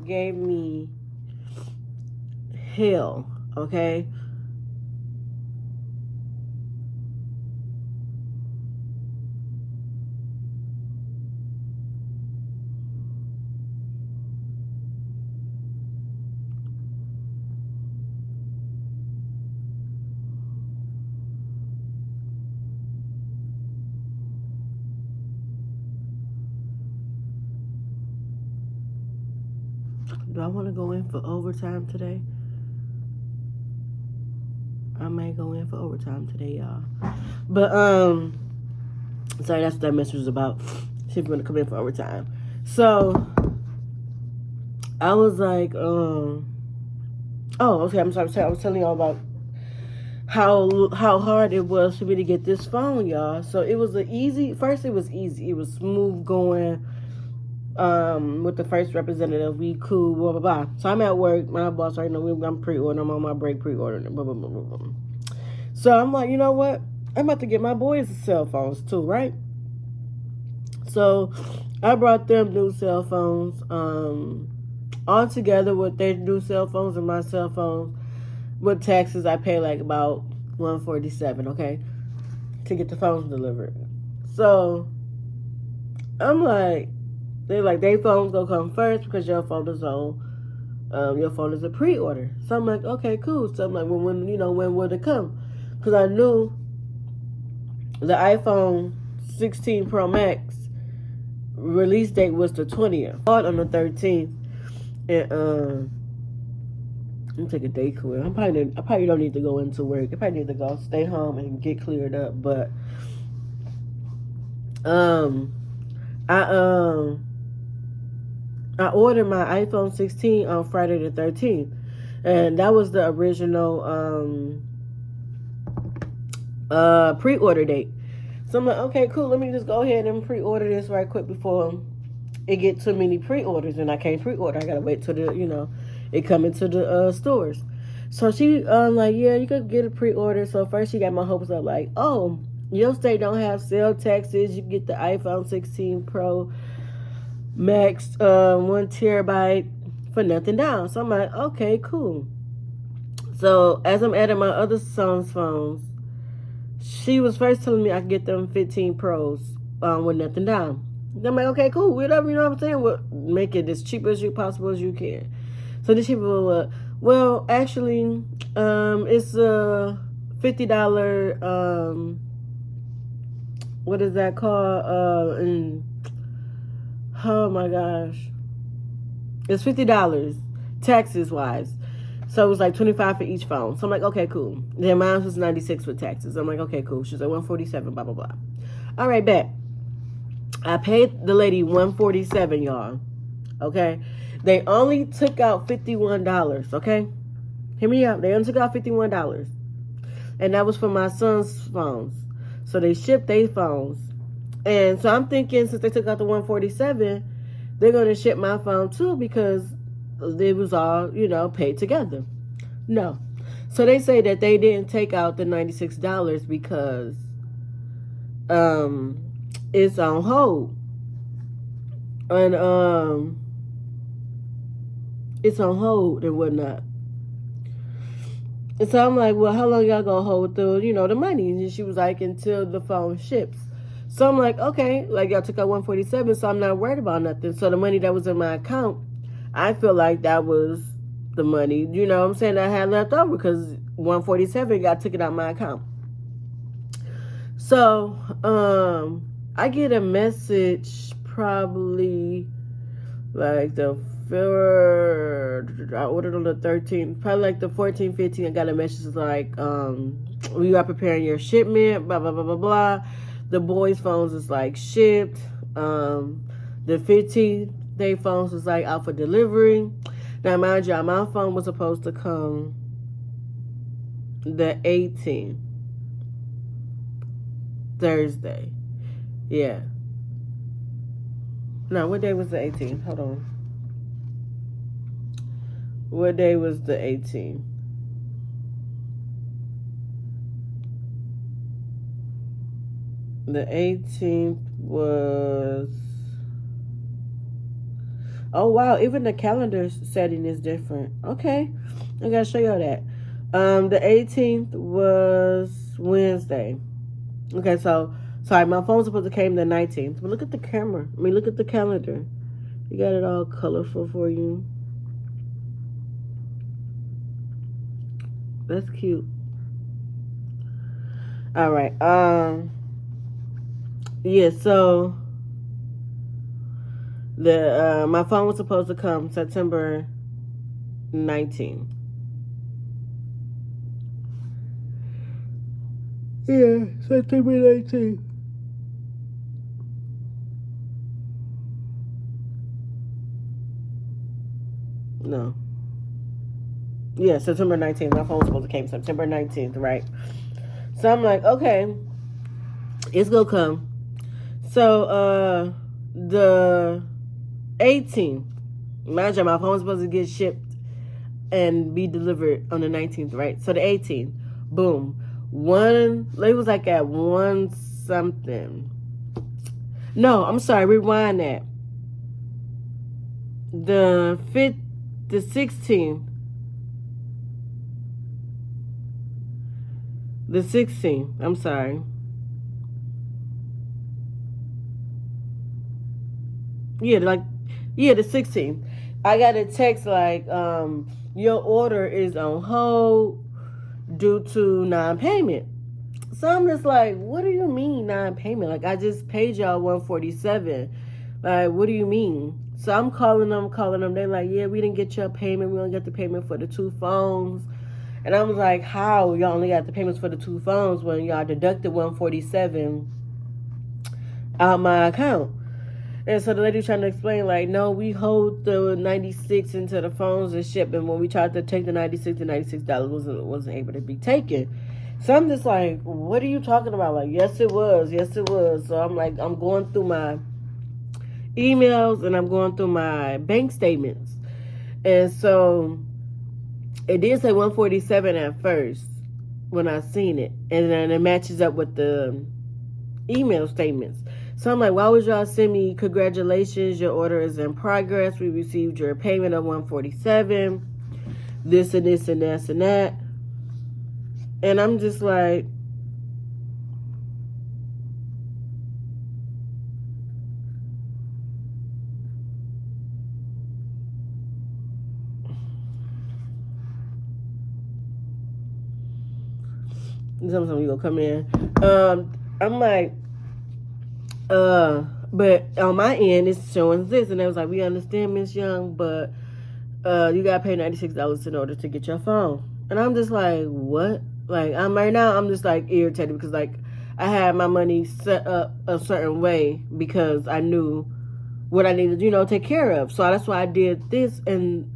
gave me hell, okay? Do I want to go in for overtime today? I may go in for overtime today, y'all. But sorry, that's what that message was about. She's gonna come in for overtime. So I was like, oh, okay. I'm sorry. I was telling y'all about how hard it was for me to get this phone, y'all. So it was first it was easy. It was smooth going. With the first representative, we cool, blah blah blah. So I'm at work. My boss already know I'm pre-ordering. I'm on my break pre-ordering. Blah blah blah blah blah. So I'm like, you know what? I'm about to get my boys cell phones too, right? So I brought them new cell phones. All together with their new cell phones and my cell phones, with taxes, I pay like about $147, okay, to get the phones delivered. So I'm like, they're like, their phones gonna come first because your phone is on. Your phone is a pre-order. So I'm like, okay, cool. So I'm like, well, when will it come? Because I knew the iPhone 16 Pro Max release date was the 20th. On the 13th, and I'm gonna take a day clear. I probably don't need to go into work. I probably need to go stay home and get cleared up. But I ordered my iPhone 16 on Friday the 13th, and that was the original pre-order date. So I'm like, okay, cool. Let me just go ahead and pre-order this right quick before it get too many pre-orders, and I can't pre-order. I gotta wait till it come into the stores. So she like, yeah, you could get a pre-order. So first she got my hopes up, like, oh, your state don't have sale taxes. You get the iPhone 16 Pro Max 1 terabyte for nothing down. So I'm like, okay, cool. So as I'm adding my other son's phones, she was first telling me I could get them 15 Pros with nothing down. I'm like, okay, cool, whatever, you know what I'm saying? Well, make it as cheap as possible as you can. So the people were, well, actually, it's a $50, what is that called? Oh my gosh. It's $50, taxes wise. So it was like $25 for each phone. So I'm like, okay, cool. Then mine was $96 with taxes. I'm like, okay, cool. She's like $147, blah blah blah. All right, bet. I paid the lady $147, y'all. Okay, they only took out $51. Okay, hear me out. They only took out $51, and that was for my son's phones. So they shipped their phones, and so I'm thinking since they took out the $147, they're gonna ship my phone too because it was all paid together. No, so they say that they didn't take out the $96 because it's on hold, and it's on hold and whatnot. And so I'm like, well, how long y'all gonna hold through, the money? And she was like, until the phone ships. So I'm like, okay, like y'all took out $147, so I'm not worried about nothing. So the money that was in my account, I feel like that was the money, what I'm saying, I had left over because $147 got taken out my account. So I get a message probably like I ordered on the 13th, probably like the 14th, 15th. I got a message like, we are preparing your shipment, blah blah blah blah blah. The boys' phones is like shipped. The 15th, their phones was like out for delivery. Now mind y'all, my phone was supposed to come the 18th, Thursday. Yeah. No, what day was the 18th? Hold on. What day was the 18th? The 18th was... Oh wow, even the calendar setting is different. Okay, I gotta show y'all that. The 18th was Wednesday. Okay, so sorry, my phone was supposed to came the 19th. But look at the camera. I mean, look at the calendar. You got it all colorful for you. That's cute. All right. Yeah. So the my phone was supposed to come September 19th. Yeah, September 19th. No. Yeah, September 19th. My phone was supposed to came September 19th, right? So I'm like, okay, it's gonna come. So the 18th. Imagine my phone was supposed to get shipped and be delivered on the 19th, right? So the 18th, boom. It was like at 1 something. No, I'm sorry, rewind that. The 16th. The 16th, I'm sorry. Yeah, the 16th. I got a text like, your order is on hold due to non-payment. So I'm just like, what do you mean non-payment? Like, I just paid y'all $147. Like, what do you mean? So I'm calling them. They're like, yeah, we didn't get your payment. We only got the payment for the 2 phones. And I was like, how? Y'all only got the payments for the 2 phones when y'all deducted $147 out my account. And so the lady was trying to explain, like, no, we hold the 96 into the phones and ship. And when we tried to take the 96, the $96 wasn't able to be taken. So I'm just like, what are you talking about? Like, yes, it was. Yes, it was. So I'm like, I'm going through my emails and I'm going through my bank statements. And so it did say 147 at first when I seen it. And then it matches up with the email statements. So I'm like, why would y'all send me congratulations, your order is in progress, we received your payment of 147, this and this and this and that. And I'm just like, sometimes you gonna come in. I'm like, but on my end, it's showing this, and they was like, we understand, Miss Young, but you gotta pay $96 in order to get your phone. And I'm just like, what? Like, I'm just like irritated because like I had my money set up a certain way because I knew what I needed, take care of. So that's why I did this, and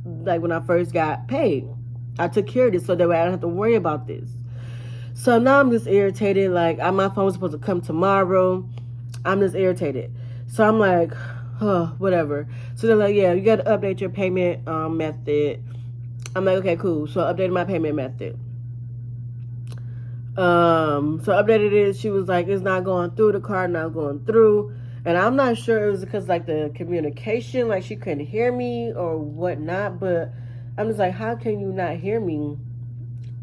like when I first got paid, I took care of this so that way I don't have to worry about this. So now I'm just irritated. Like, my phone was supposed to come tomorrow. I'm just irritated. So I'm like, whatever. So they're like, yeah, you got to update your payment method. I'm like, okay, cool. So I updated my payment method. So updated it. She was like, it's not going through. The card not going through. And I'm not sure it was because like the communication, like she couldn't hear me or whatnot. But I'm just like, how can you not hear me?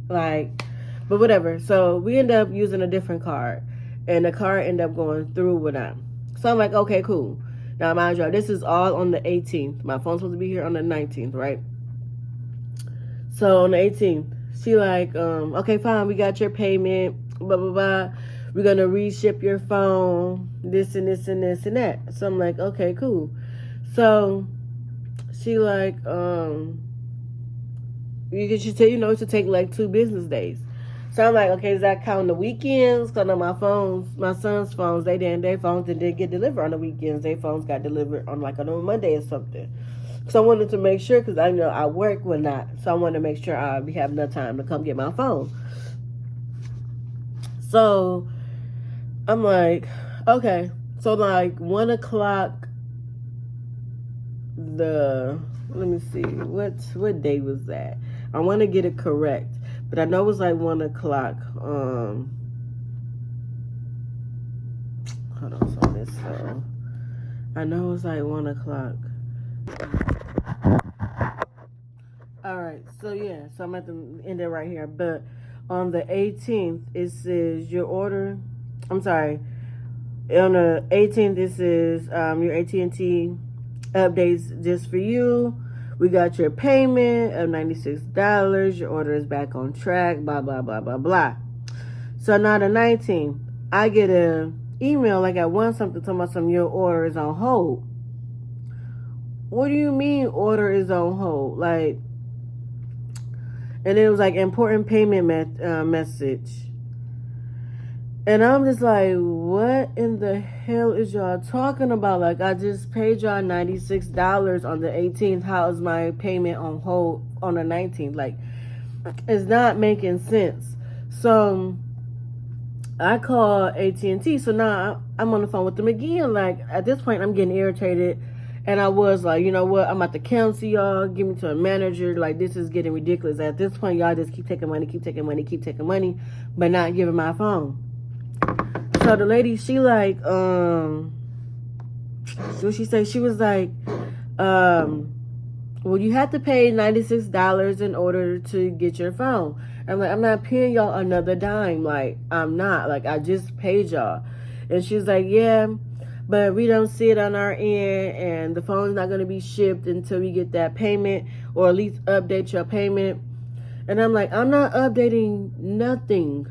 Like, but whatever. So we end up using a different card. And the card ended up going through whatnot. So I'm like, okay, cool. Now, mind you, this is all on the 18th. My phone's supposed to be here on the 19th, right? So on the 18th, she like, okay, fine, we got your payment, blah, blah, blah. We're going to reship your phone, this and this and this and that. So I'm like, okay, cool. So she like, she said, it should take like 2 business days. So I'm like, okay, is that counting the weekends? Because my son's phones, their phones didn't get delivered on the weekends. Their phones got delivered on like on a Monday or something. So I wanted to make sure, because I know I work when not. So I wanted to make sure I be having enough time to come get my phone. So I'm like, okay. So like 1 o'clock, let me see, what day was that? I want to get it correct. But I know it was like 1 o'clock. Hold on, so this. I know it was like 1 o'clock. Alright, so yeah, so I'm at the end it right here. But on the 18th, it says your order. I'm sorry. On the 18th, this is your AT&T updates just for you. We got your payment of $96. Your order is back on track. Blah blah blah blah blah. So now the 19th, I get a email like at 1 something talking about your order is on hold. What do you mean order is on hold? Like, and it was like important payment message. And I'm just like, what in the hell is y'all talking about? Like, I just paid y'all $96 on the 18th. How is my payment on hold on the 19th? Like, it's not making sense. So I call AT&T. So now I'm on the phone with them again. Like, at this point, I'm getting irritated. And I was like, you know what? I'm about to cancel y'all. Give me to a manager. Like, this is getting ridiculous. At this point, y'all just keep taking money, but not giving my phone. So the lady, she like, so she said, she was like, well, you have to pay $96 in order to get your phone. I'm like, I'm not paying y'all another dime. Like, I'm not. Like, I just paid y'all. And she's like, yeah, but we don't see it on our end, and the phone's not going to be shipped until we get that payment, or at least update your payment. And I'm like, I'm not updating nothing.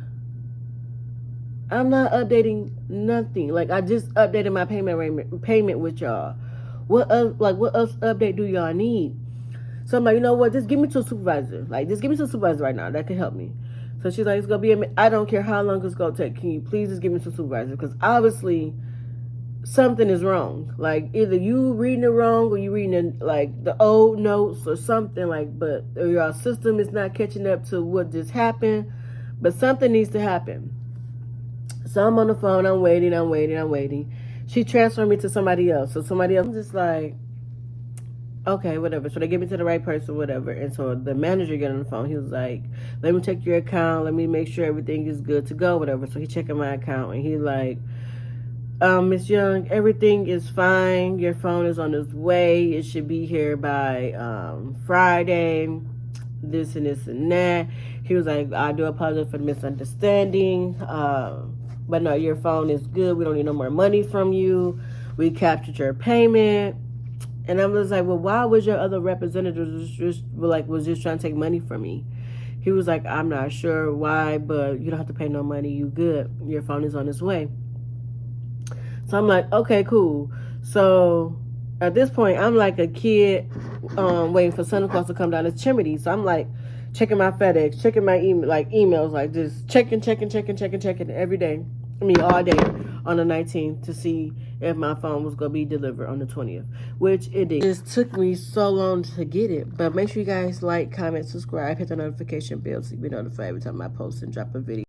I'm not updating nothing. Like, I just updated my payment with y'all. What else update do y'all need? So I'm like, you know what? Just give me to a supervisor. Like, just give me to a supervisor right now. That can help me. So she's like, it's going to be I don't care how long it's going to take. Can you please just give me to a supervisor? Because obviously something is wrong. Like, either you reading it wrong, or you reading it, like, the old notes or something, like, but your system is not catching up to what just happened. But something needs to happen. So I'm on the phone, I'm waiting. She transferred me to somebody else. So somebody else, I'm just like, okay, whatever. So they get me to the right person, whatever. And so the manager got on the phone. He was like, let me check your account. Let me make sure everything is good to go, whatever. So he checking my account, and he's like, Miss Young, everything is fine. Your phone is on its way. It should be here by Friday. This and this and that. He was like, I do apologize for the misunderstanding. But no, your phone is good. We don't need no more money from you. We captured your payment. And I was like, well, why was your other representatives was just trying to take money from me? He was like, I'm not sure why, but you don't have to pay no money. You good. Your phone is on its way. So I'm like, okay, cool. So at this point, I'm like a kid waiting for Santa Claus to come down the chimney. So I'm like checking my FedEx, checking my emails, like just checking every day. I mean, all day on the 19th to see if my phone was going to be delivered on the 20th, which it did. It just took me so long to get it. But make sure you guys like, comment, subscribe, hit the notification bell so you be notified every time I post and drop a video.